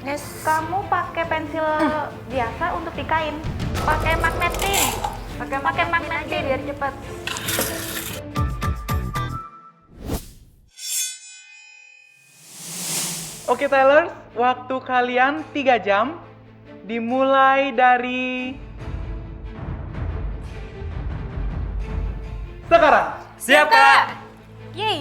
Nes. Kamu pakai pensil biasa untuk di kain. Pakai magneting. Pakai magneting biar cepet. Oke Tyler, waktu kalian 3 jam. Dimulai dari sekarang. Siap, Kak. Yeay.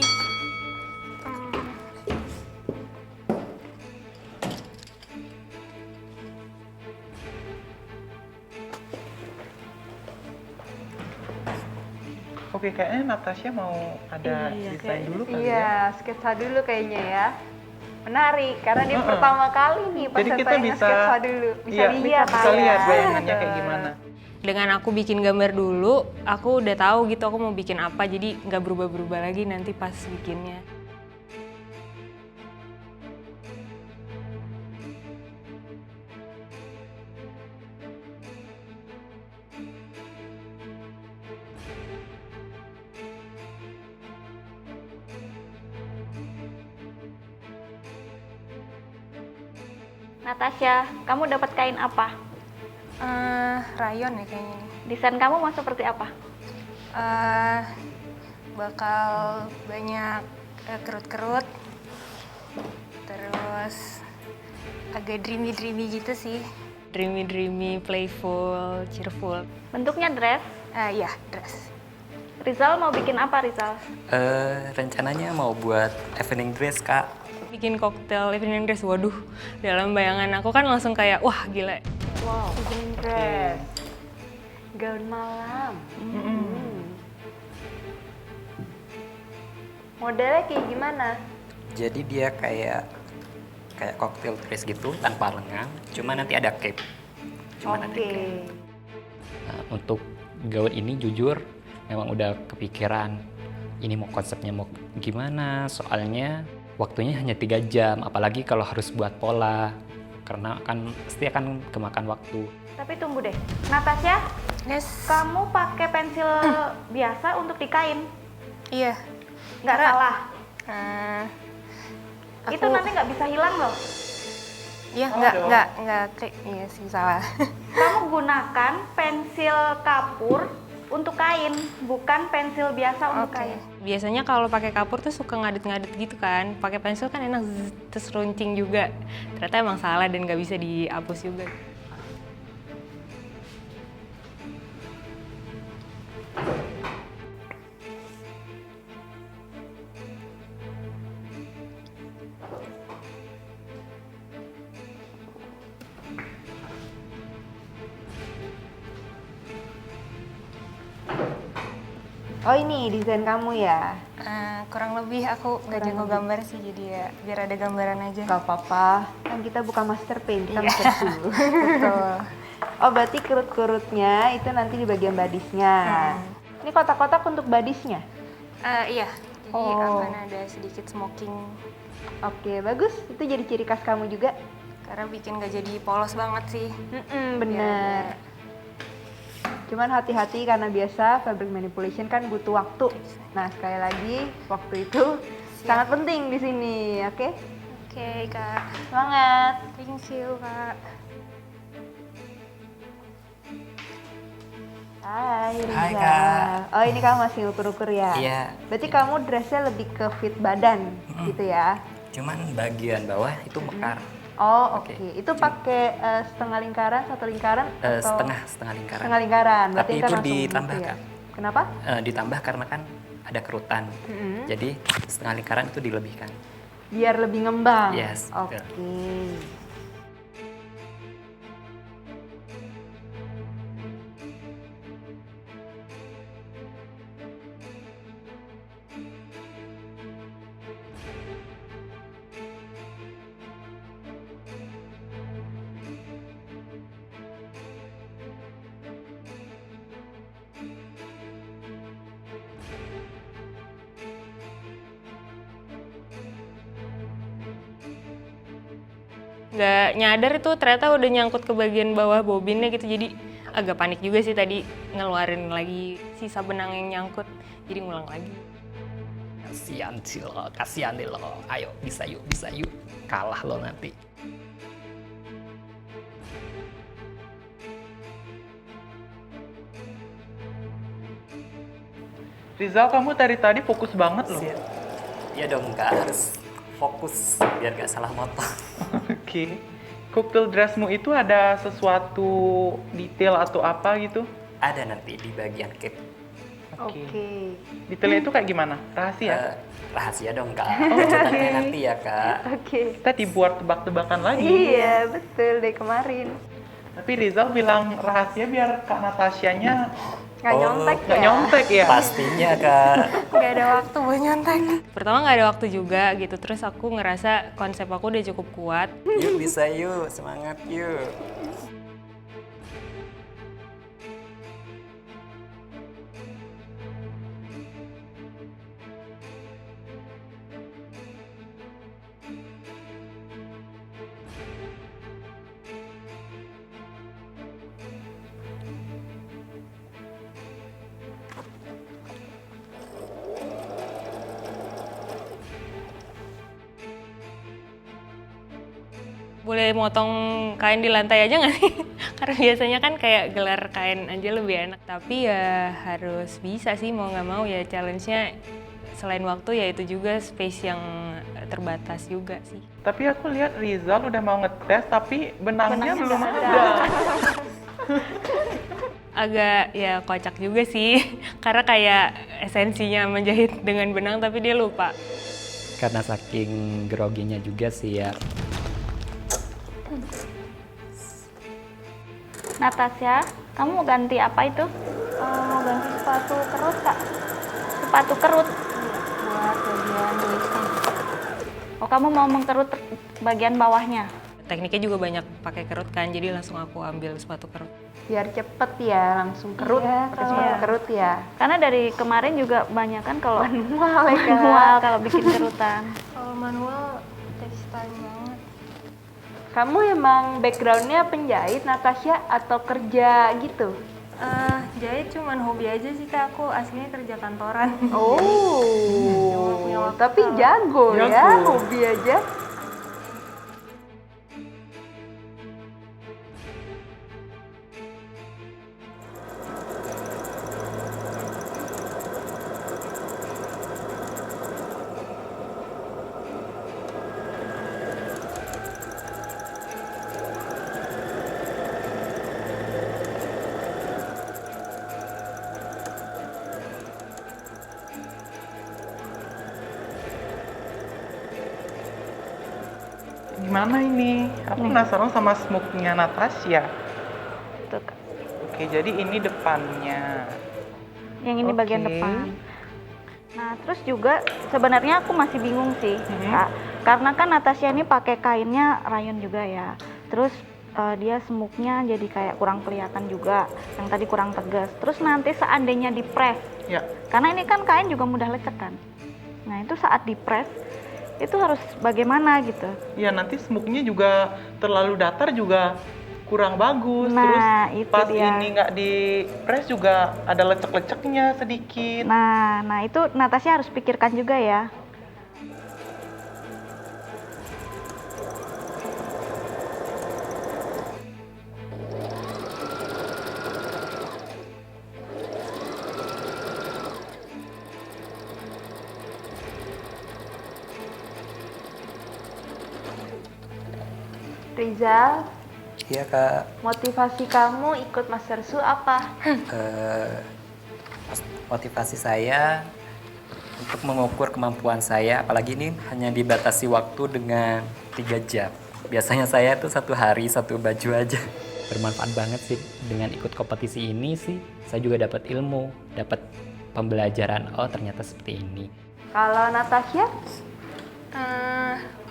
Oke, kayaknya Natasha mau ada desain dulu kali ya. Iya, sketsa dulu kayaknya ya. Menarik, karena ini pertama kali nih pas Jadi kita saya bisa sketsa dulu. Bisa iya, lihat bisa ya. lihat bayangannya kayak gimana. Dengan aku bikin gambar dulu, aku udah tahu gitu aku mau bikin apa, jadi nggak berubah-berubah lagi nanti pas bikinnya. Natasha, kamu dapat kain apa? Rayon ya kayaknya nih. Desain kamu mau seperti apa? Bakal banyak kerut-kerut, terus agak dreamy gitu sih. Dreamy, playful, cheerful. Bentuknya dress. Iya, dress. Rizal mau bikin apa, Rizal? Rencananya mau buat evening dress, Kak. Bikin koktail evening dress, waduh. Dalam bayangan aku kan langsung kayak, wah gila. Wow, evening dress. Gaun malam. Modelnya kayak gimana? Jadi dia kayak cocktail dress gitu tanpa lengan, cuma nanti ada cape. Oke. Nah, untuk gaun ini jujur memang udah kepikiran ini mau konsepnya mau gimana, soalnya waktunya hanya 3 jam, apalagi kalau harus buat pola, karena pasti akan kemakan waktu. Tapi tunggu deh, Natasha, Nes. kamu pakai pensil biasa untuk di kain? Iya. Nggak Karena- salah. Aku- Itu nanti nggak bisa hilang loh. Iya, Oh, nggak trik. Iya sih, salah. Kamu gunakan pensil kapur untuk kain, bukan pensil biasa untuk kain. Biasanya kalau pakai kapur tuh suka ngadet-ngadet gitu kan. Pakai pensil kan enak, terus runcing juga. Ternyata emang salah dan nggak bisa dihapus juga. Oh ini desain kamu ya? Kurang lebih aku nggak jago gambar sih, jadi ya biar ada gambaran aja. Gak apa-apa, kan kita bukan master paint, kita master tool. Betul. Oh berarti kerut-kerutnya itu nanti di bagian badisnya. Ini kotak-kotak untuk badisnya? Iya, jadi Oh. akan ada sedikit smoking Oke, bagus. Itu jadi ciri khas kamu juga. karena bikin nggak jadi polos banget sih. Bener. Cuman hati-hati karena biasa fabric manipulation kan butuh waktu. Nah sekali lagi waktu itu sangat penting di sini, oke? Oke, Kak. Semangat. Thank you, Kak. Hai Riza. Hai, Kak. Oh ini kamu masih ukur-ukur ya? Iya. Berarti kamu dressnya lebih ke fit badan gitu ya? Cuman bagian bawah itu mekar. Oh oke. Oke. Itu pakai setengah lingkaran, satu lingkaran atau Setengah lingkaran. setengah lingkaran? Berarti Tapi kan itu langsung ditambah, gitu ya? Kak. Kenapa? Ditambah karena kan ada kerutan. Jadi setengah lingkaran itu dilebihkan. Biar lebih ngembang. Yes, Oke. betul. Nggak nyadar itu ternyata udah nyangkut ke bagian bawah bobinnya gitu, jadi agak panik juga sih tadi ngeluarin lagi sisa benang yang nyangkut, jadi ngulang lagi. Kasian sih lo, kasian deh lo. Ayo, bisa yuk. Kalah lo nanti. Rizal, kamu dari tadi fokus banget loh. Iya dong Kak, harus fokus biar gak salah motor. Oke. Couple dressmu itu ada sesuatu detail atau apa gitu? Ada nanti di bagian cape. Oke. Detailnya itu kayak gimana? Rahasia? Rahasia dong Kak, kejutannya nanti ya Kak. Oke. Kita dibuat tebak-tebakan lagi. Iya, betul deh kemarin. Tapi Rizal bilang rahasia biar Kak Natasianya Nggak nyontek nggak ya? nyontek ya? Pastinya Kak. Nggak ada waktu buat nyontek. Pertama nggak ada waktu juga gitu, terus aku ngerasa konsep aku udah cukup kuat. Yuk bisa yuk, semangat yuk. Boleh motong kain di lantai aja nggak sih? Karena biasanya kan kayak gelar kain aja lebih enak. Tapi ya harus bisa sih, mau nggak mau ya challenge-nya selain waktu ya itu juga space yang terbatas juga sih. Tapi aku lihat Rizal udah mau ngetes tapi benangnya belum ada. Agak ya kocak juga sih, karena kayak esensinya menjahit dengan benang tapi dia lupa. Karena saking groginya juga sih ya. Natasha, kamu mau ganti apa itu? Mau ganti sepatu kerut Kak, Sepatu kerut. buat bagian waistnya. Oh, kamu mau mengkerut bagian bawahnya? Tekniknya juga banyak pakai kerut kan, jadi langsung aku ambil sepatu kerut. Biar cepet ya, langsung kerut, Iya, pakai sepatu kerut ya. Karena dari kemarin juga banyak kan kalau Manual ya, Kak. manual kalau bikin kerutan. Kalau manual takes time banget. Kamu emang backgroundnya penjahit, Natasha, atau kerja gitu? Jahit cuman hobi aja sih Kak, aku aslinya kerja kantoran. Oh, punya waktu tapi jago ya, Jago. hobi aja. Gimana ini? Aku penasaran sama smoke-nya Natasha. Tuh, Kak. Oke, jadi ini depannya. Yang ini bagian Oke. depan. Nah, terus juga sebenarnya aku masih bingung sih, Mhm. Kak. Karena kan Natasha ini pakai kainnya rayon juga ya. Terus dia semuknya jadi kayak kurang kelihatan juga, yang tadi kurang tegas. Terus nanti seandainya dipres, Ya, karena ini kan kain juga mudah lecek kan. Nah, itu saat dipres itu harus bagaimana gitu. ya nanti smoke-nya juga terlalu datar juga kurang bagus. Nah, Terus itu pas dia. ini nggak di press juga ada lecek-leceknya sedikit. Nah itu Natasha harus pikirkan juga ya. Rizal, Iya Kak. motivasi kamu ikut Master Su apa? Motivasi saya untuk mengukur kemampuan saya, apalagi ini hanya dibatasi waktu dengan 3 jam. Biasanya saya tuh 1 hari 1 baju aja. Bermanfaat banget sih dengan ikut kompetisi ini sih. Saya juga dapat ilmu, dapat pembelajaran. Oh ternyata seperti ini. Kalau Natasha?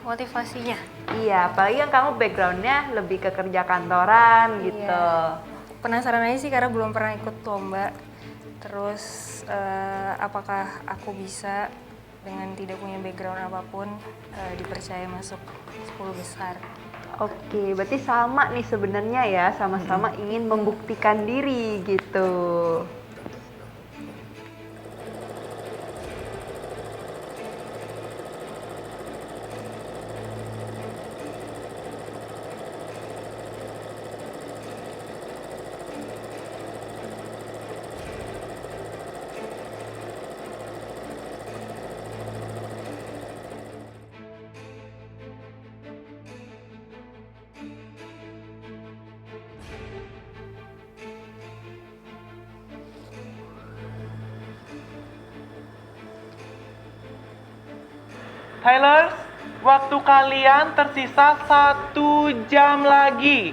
Motivasinya Iya, apalagi kan kamu backgroundnya lebih ke kerja kantoran gitu. Iya. Penasaran aja sih karena belum pernah ikut lomba. Terus apakah aku bisa dengan tidak punya background apapun dipercaya masuk 10 besar. Oke, berarti sama nih sebenarnya ya, sama-sama ingin membuktikan diri gitu. Tyler, waktu kalian tersisa 1 jam lagi.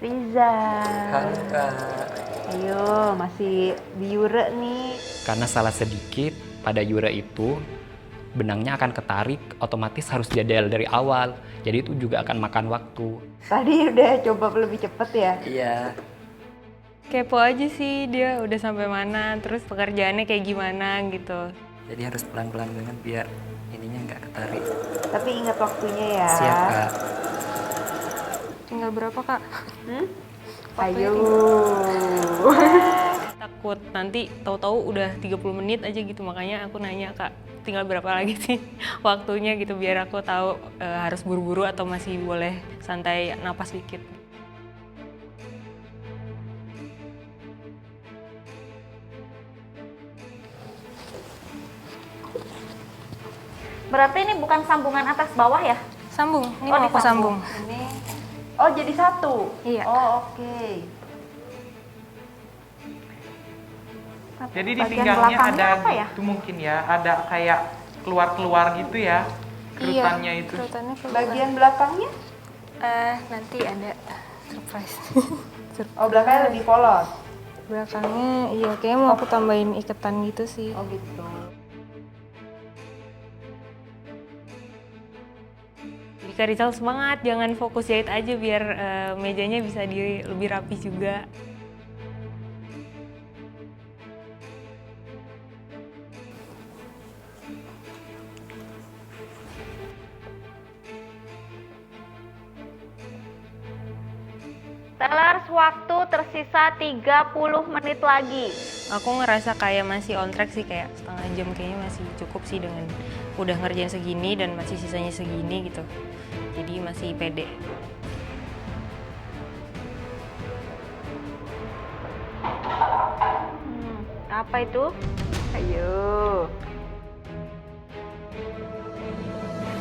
Riza. Ayo, masih di Yura nih. Karena salah sedikit pada Yura itu, benangnya akan ketarik, otomatis harus jadel dari awal. Jadi itu juga akan makan waktu. Tadi udah coba lebih cepet ya? Iya. Kepo aja sih dia udah sampai mana, terus pekerjaannya kayak gimana gitu. Jadi harus pelan-pelan banget biar ininya nggak ketarik. Tapi ingat waktunya ya. Siap, Kak. Tinggal berapa, Kak? Ayo. Takut nanti tahu-tahu udah 30 menit aja gitu, makanya aku nanya, Kak, tinggal berapa lagi sih waktunya gitu biar aku tahu harus buru-buru atau masih boleh santai napas dikit. Berarti ini bukan sambungan atas bawah ya? Sambung, ini Oh, mau aku sambung. Ini. Oh, jadi satu? Iya. Oh, oke. Jadi di Bagian pinggangnya belakangnya ada apa ya? gitu mungkin ya, ada kayak keluar-keluar gitu ya, kerutannya Iya, itu. kerutannya keluar. Bagian belakangnya? Nanti ada surprise. Oh, belakangnya lebih polos. Belakangnya, iya kayaknya mau aku tambahin iketan gitu sih. Oh, gitu. Jadi Kak Rizal semangat, jangan fokus jahit aja biar mejanya bisa lebih rapi juga. Tellers, waktu tersisa 30 menit lagi. Aku ngerasa kayak masih on track sih, kayak setengah jam kayaknya masih cukup sih dengan udah ngerjain segini dan masih sisanya segini gitu. Jadi masih pede. Apa itu? Ayo.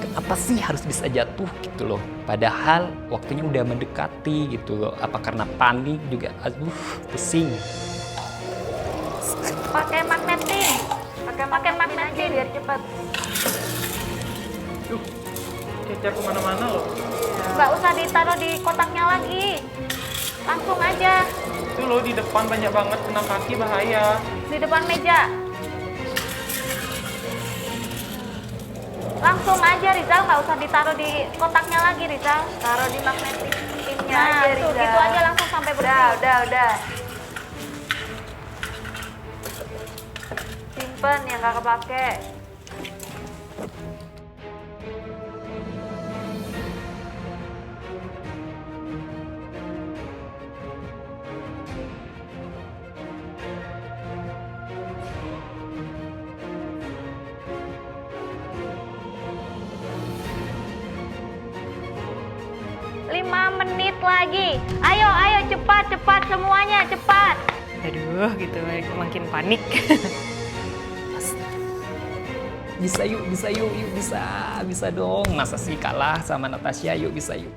Kenapa sih harus bisa jatuh gitu loh? Padahal waktunya udah mendekati gitu loh. Apa karena panik juga? Aduh, pusing. Pakai magnetin. Pakai magnetin biar cepat. Duh, cecer kemana-mana loh. Nggak usah ditaruh di kotaknya lagi. Langsung aja Itu loh di depan banyak banget kena kaki, bahaya. di depan meja. Langsung aja Rizal, nggak usah ditaruh di kotaknya lagi Rizal. Taruh di magnetiknya Nah, aja, tuh, Riza. gitu aja langsung sampai bersih. Udah. Simpen yang nggak kepake. Lima menit lagi. Ayo cepat semuanya cepat. Aduh gitu, makin panik. Bisa yuk, bisa dong. Masa sih kalah sama Natasha? Yuk, bisa yuk.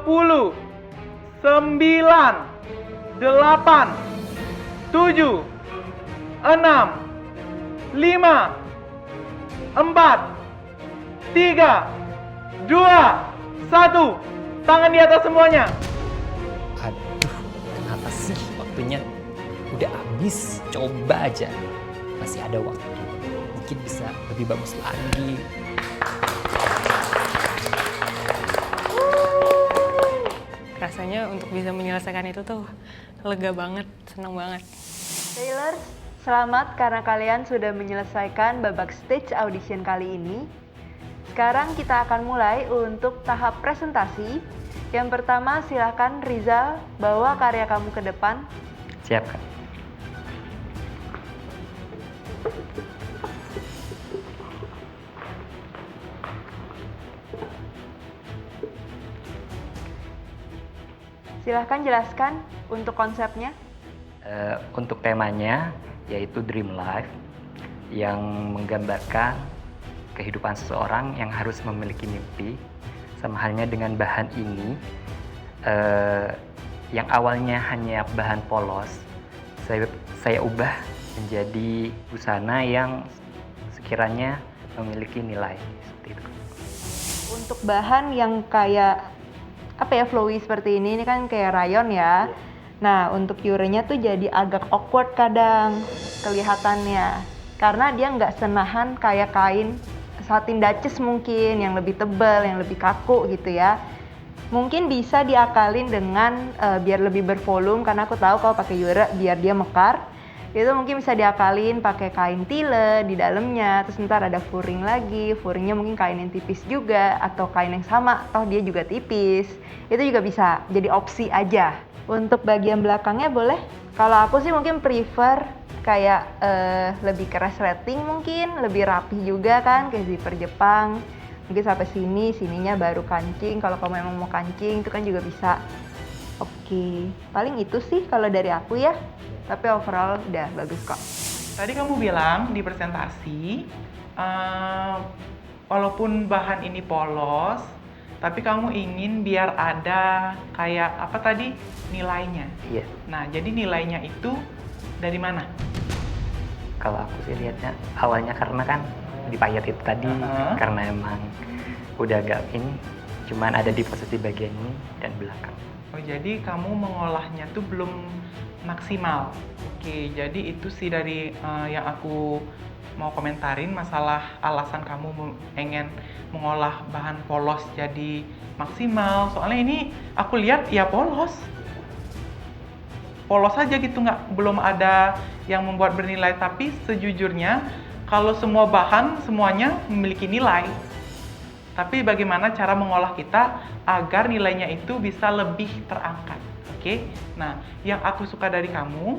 10, 9, 8, 7, 6, 5, 4, 3, 2, 1. Tangan di atas semuanya. Aduh, kenapa sih waktunya udah habis? Coba aja, masih ada waktu. Mungkin bisa lebih bagus lagi. Rasanya untuk bisa menyelesaikan itu tuh lega banget, seneng banget. Taylor, selamat karena kalian sudah menyelesaikan babak stage audition kali ini. Sekarang kita akan mulai untuk tahap presentasi. Yang pertama silakan Rizal bawa karya kamu ke depan. Siap, Kak. Silahkan jelaskan untuk konsepnya. Untuk temanya yaitu Dream Life yang menggambarkan kehidupan seseorang yang harus memiliki mimpi. Sama halnya dengan bahan ini yang awalnya hanya bahan polos, saya ubah menjadi busana yang sekiranya memiliki nilai seperti itu. Untuk bahan yang kayak flowy seperti ini kan kayak rayon ya. Nah, untuk yurenya tuh jadi agak awkward kadang kelihatannya. Karena dia nggak senahan kayak kain satin Dutchess mungkin yang lebih tebal, yang lebih kaku gitu ya. Mungkin bisa diakalin dengan biar lebih bervolume, karena aku tahu kalau pakai yure biar dia mekar. Itu mungkin bisa diakalin pakai kain tile di dalamnya, terus ntar ada furing lagi, furingnya mungkin kain yang tipis juga atau kain yang sama, toh dia juga tipis. Itu juga bisa jadi opsi aja. Untuk bagian belakangnya boleh. Kalau aku sih mungkin prefer kayak lebih ke resleting mungkin, lebih rapi juga kan, kayak zipper Jepang. Mungkin sampai sini, sininya baru kancing. Kalau kamu memang mau kancing itu kan juga bisa. Oke, paling itu sih kalau dari aku ya. Tapi overall udah bagus kok. Tadi kamu bilang di presentasi, walaupun bahan ini polos, tapi kamu ingin biar ada kayak apa tadi nilainya. Iya. Nah, jadi nilainya itu dari mana? Kalau aku sih lihatnya awalnya karena kan dipayat itu tadi, karena emang udah agak ini, cuman ada di posisi bagian ini dan belakang. Oh, jadi kamu mengolahnya tuh belum maksimal. Oke, jadi itu sih dari yang aku mau komentarin masalah alasan kamu pengen mengolah bahan polos jadi maksimal. Soalnya ini aku lihat ya polos aja gitu, belum ada yang membuat bernilai. Tapi sejujurnya kalau semua bahan semuanya memiliki nilai. Tapi bagaimana cara mengolah kita agar nilainya itu bisa lebih terangkat. Oke, nah yang aku suka dari kamu,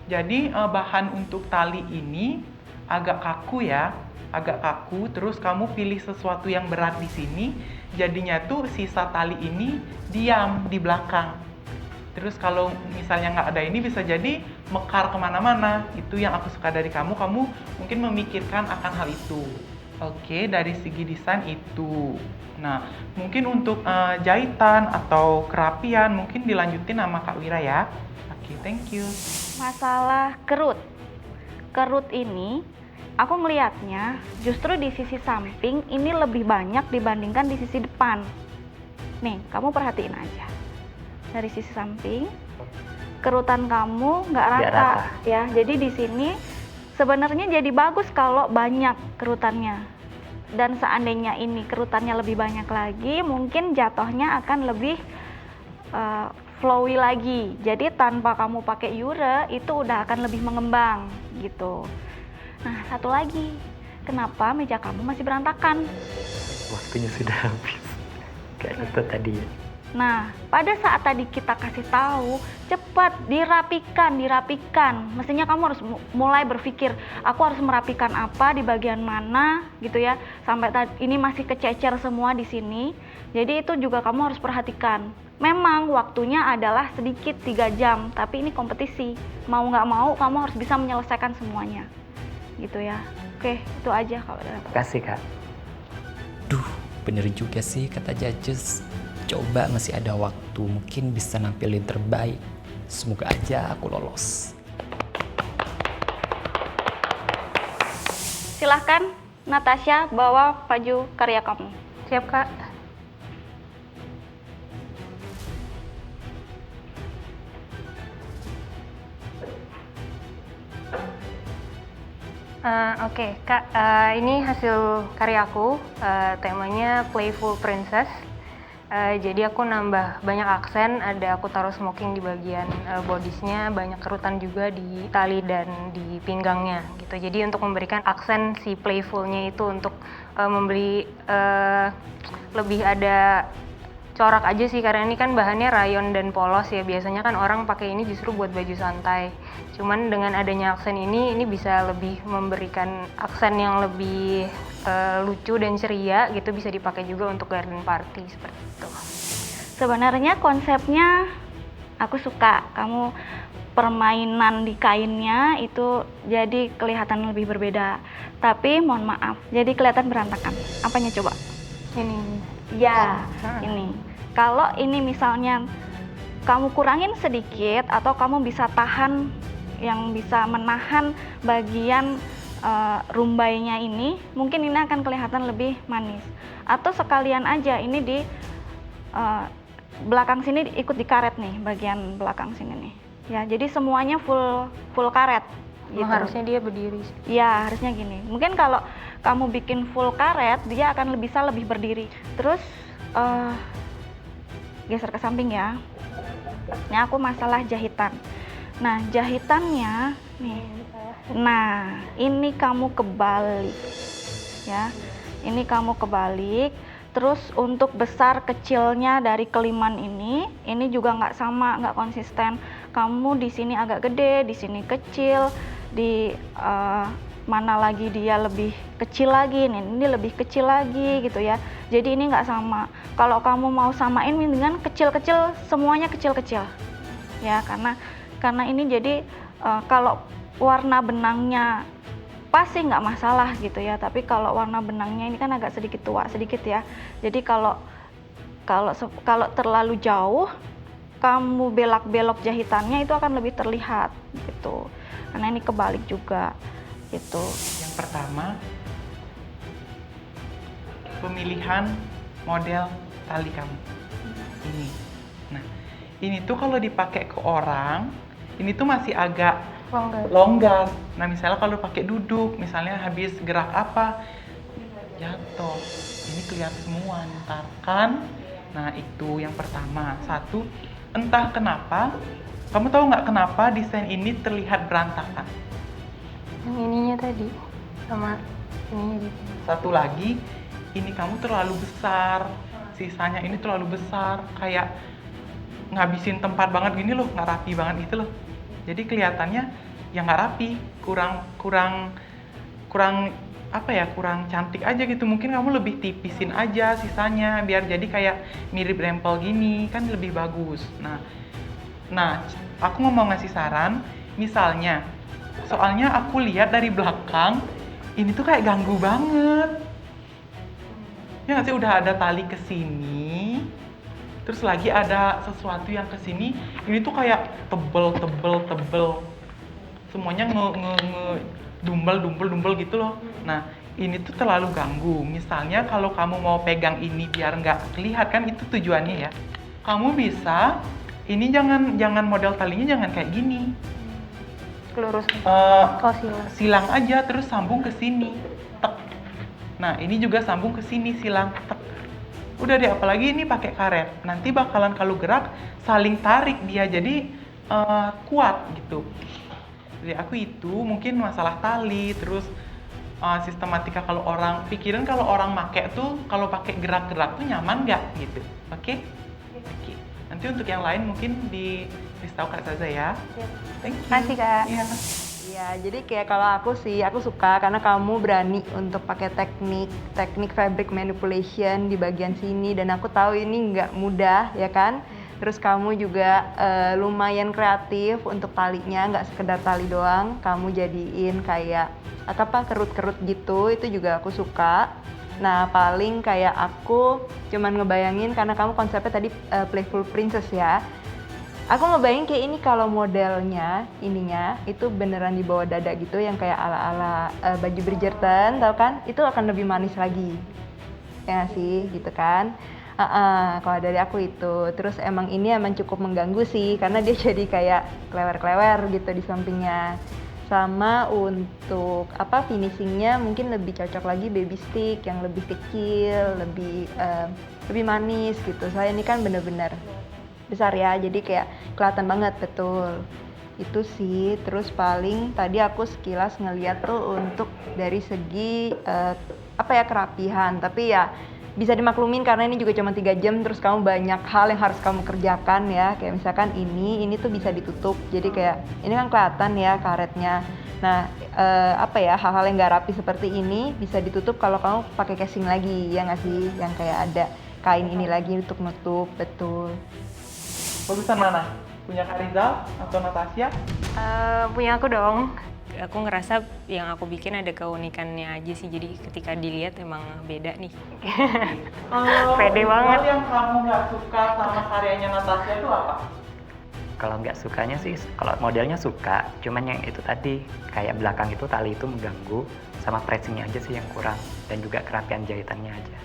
jadi bahan untuk tali ini agak kaku ya, agak kaku. Terus kamu pilih sesuatu yang berat di sini, jadinya tuh sisa tali ini diam di belakang. Terus kalau misalnya nggak ada ini bisa jadi mekar kemana-mana. Itu yang aku suka dari kamu, kamu mungkin memikirkan akan hal itu. Oke, dari segi desain itu. Nah, mungkin untuk jahitan atau kerapian mungkin dilanjutin sama Kak Wira ya. Oke, thank you. Masalah kerut. Kerut ini aku melihatnya justru di sisi samping ini lebih banyak dibandingkan di sisi depan. Nih, kamu perhatiin aja. Dari sisi samping, kerutan kamu nggak rata ya. Jadi di sini sebenarnya jadi bagus kalau banyak kerutannya. Dan seandainya ini kerutannya lebih banyak lagi, mungkin jatuhnya akan lebih flowy lagi. Jadi tanpa kamu pakai yure itu udah akan lebih mengembang gitu. Nah, satu lagi, kenapa meja kamu masih berantakan? Waktunya sudah habis. Kayak itu tadi ya. Nah, pada saat tadi kita kasih tahu, cepat dirapikan. Mestinya kamu harus mulai berpikir, aku harus merapikan apa di bagian mana gitu ya. Sampai ini masih kececer semua di sini. Jadi itu juga kamu harus perhatikan. Memang waktunya adalah sedikit 3 jam, tapi ini kompetisi. Mau nggak mau kamu harus bisa menyelesaikan semuanya. Gitu ya. Oke, itu aja kalau dari aku. Terima kasih, Kak. Duh, bener juga sih kata judges. coba, masih ada waktu, mungkin bisa nampilin terbaik. Semoga aja aku lolos. Silahkan Natasha bawa baju karya kamu. Siap, Kak. Oke, Kak, ini hasil karyaku, temanya Playful Princess. Jadi aku nambah banyak aksen, aku taruh smoking di bagian bodiesnya, banyak kerutan juga di tali dan di pinggangnya gitu. Jadi untuk memberikan aksen si playfulnya itu untuk memberi lebih ada corak aja sih, karena ini kan bahannya rayon dan polos ya. Biasanya kan orang pakai ini justru buat baju santai. Cuman dengan adanya aksen ini bisa lebih memberikan aksen yang lebih lucu dan ceria gitu, bisa dipakai juga untuk garden party seperti itu. Sebenarnya konsepnya aku suka. Kamu permainan di kainnya itu jadi kelihatan lebih berbeda. Tapi mohon maaf, jadi kelihatan berantakan. Apanya coba? Ini. Ya, ini. Kalau ini misalnya kamu kurangin sedikit atau kamu bisa tahan, yang bisa menahan bagian rumbainya ini, mungkin ini akan kelihatan lebih manis. Atau sekalian aja ini di belakang sini ikut dikaret nih, bagian belakang sini nih. Ya, jadi semuanya full karet. Gitu. Harusnya dia berdiri sih. Ya, harusnya gini. Mungkin kalau kamu bikin full karet, dia akan bisa lebih berdiri. Terus geser ke samping ya. Ini aku masalah jahitan. Nah, jahitannya nih. Nah, ini kamu kebalik. Ya. Ini kamu kebalik. Terus untuk besar kecilnya dari keliman ini juga nggak sama, nggak konsisten. Kamu di sini agak gede, di sini kecil, di mana lagi dia lebih kecil lagi, ini lebih kecil lagi gitu ya. Jadi ini nggak sama. Kalau kamu mau samain dengan kecil-kecil, semuanya kecil-kecil ya, karena ini jadi kalau warna benangnya pas sih nggak masalah gitu ya. Tapi kalau warna benangnya ini kan agak sedikit tua sedikit ya. Jadi kalau terlalu jauh, kamu belak-belok jahitannya itu akan lebih terlihat gitu. Karena ini kebalik juga. Gitu. Yang pertama, pemilihan model tali kamu. Ini. Nah, ini tuh kalau dipakai ke orang, ini tuh masih agak longgar. Nah, misalnya kalau pakai duduk, misalnya habis gerak apa, jatuh. Ini kelihatan semua ntar kan. Nah, itu yang pertama. Satu, entah kenapa, kamu tahu nggak kenapa desain ini terlihat berantakan? Yang ininya tadi sama ininya gitu. Satu lagi, ini kamu terlalu besar, sisanya ini terlalu besar, kayak ngabisin tempat banget gini loh, nggak rapi banget gitu loh. Jadi kelihatannya ya nggak rapi, kurang apa ya, kurang cantik aja gitu. Mungkin kamu lebih tipisin aja sisanya, biar jadi kayak mirip rempel gini, kan lebih bagus. Nah, aku mau ngasih saran, misalnya. Soalnya aku lihat dari belakang, ini tuh kayak ganggu banget. Ya nggak sih, udah ada tali ke sini, terus lagi ada sesuatu yang ke sini, ini tuh kayak tebel. Semuanya dumbel gitu loh. Nah, ini tuh terlalu ganggu. Misalnya kalau kamu mau pegang ini biar nggak kelihatan, kan itu tujuannya ya. Kamu bisa, ini jangan model talinya jangan kayak gini. Lurus. Silang aja terus sambung ke sini. Tek. Nah, ini juga sambung ke sini, silang. Tek. Udah deh, apalagi ini pakai karet. Nanti bakalan kalau gerak saling tarik dia, jadi kuat gitu. Jadi aku itu mungkin masalah tali, terus sistematika kalau orang pikirin kalau orang make tuh kalau pakai gerak-gerak tuh nyaman nggak gitu. Oke? Oke. Nanti untuk yang lain mungkin diberitahu Kak Zaza ya. Thank you. Kasih, Kak. Iya. Ya, jadi kayak kalau aku suka karena kamu berani untuk pakai teknik fabric manipulation di bagian sini, dan aku tahu ini nggak mudah ya kan. Terus kamu juga lumayan kreatif untuk talinya, nggak sekedar tali doang, kamu jadiin kayak kerut-kerut gitu, itu juga aku suka. Nah, paling kayak aku cuman ngebayangin karena kamu konsepnya tadi playful princess ya. Aku ngebayangin kayak ini kalau modelnya ininya itu beneran di bawah dada gitu yang kayak ala-ala baju Bridgerton, tau kan? Itu akan lebih manis lagi. Ya nggak sih, gitu kan? Kalau dari aku itu. Terus emang ini emang cukup mengganggu sih karena dia jadi kayak klewer-klewer gitu di sampingnya. Sama untuk finishingnya mungkin lebih cocok lagi baby stick yang lebih kecil, lebih manis gitu. Saya ini kan bener-bener besar ya, jadi kayak kelihatan banget betul. Itu sih. Terus paling tadi aku sekilas ngeliat tuh untuk dari segi kerapihan, tapi ya bisa dimaklumin karena ini juga cuma 3 jam terus kamu banyak hal yang harus kamu kerjakan ya, kayak misalkan ini tuh bisa ditutup, jadi kayak ini kan kelihatan ya karetnya. Nah hal-hal yang nggak rapi seperti ini bisa ditutup kalau kamu pakai casing lagi, ya nggak sih, yang kayak ada kain ini lagi untuk nutup. Betul. Bagusan mana? Punya Kak Rizal atau Natasha? Punya aku dong. Aku ngerasa yang aku bikin ada keunikannya aja sih, jadi ketika dilihat emang beda nih. Pede banget. Hal yang kamu nggak suka sama karyanya Natasha itu apa? Kalau nggak sukanya sih, kalau modelnya suka, cuman yang itu tadi, kayak belakang itu tali itu mengganggu, sama pressingnya aja sih yang kurang, dan juga kerapian jahitannya aja.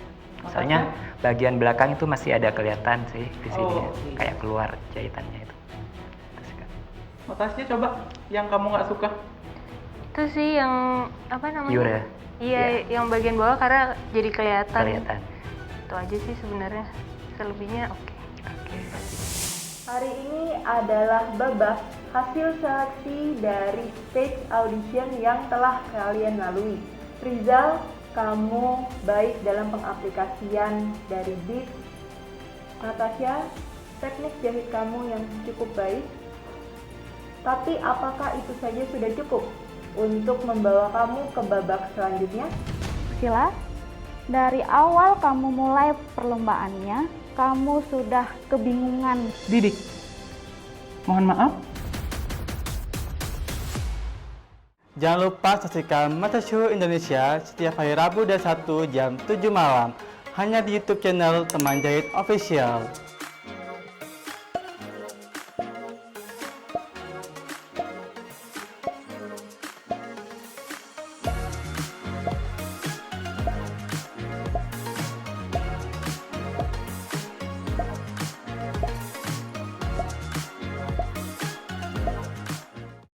Soalnya bagian belakang itu masih ada kelihatan sih di sini, kayak keluar jahitannya itu. Natasha coba yang kamu nggak suka. Itu sih yang apa namanya? Yura. Iya, yang bagian bawah karena jadi kelihatan. Kelihatan. Itu aja sih sebenarnya. Selebihnya oke. Hari ini adalah babak hasil seleksi dari stage audition yang telah kalian lalui. Rizal, kamu baik dalam pengaplikasian dari beat. Natasha, teknik jahit kamu yang cukup baik. Tapi apakah itu saja sudah cukup untuk membawa kamu ke babak selanjutnya? Sila, dari awal kamu mulai perlombaannya, kamu sudah kebingungan. Didik, mohon maaf. Jangan lupa saksikan Mata Show Indonesia setiap hari Rabu dan Sabtu jam 7 malam hanya di YouTube channel Teman Jahit Official.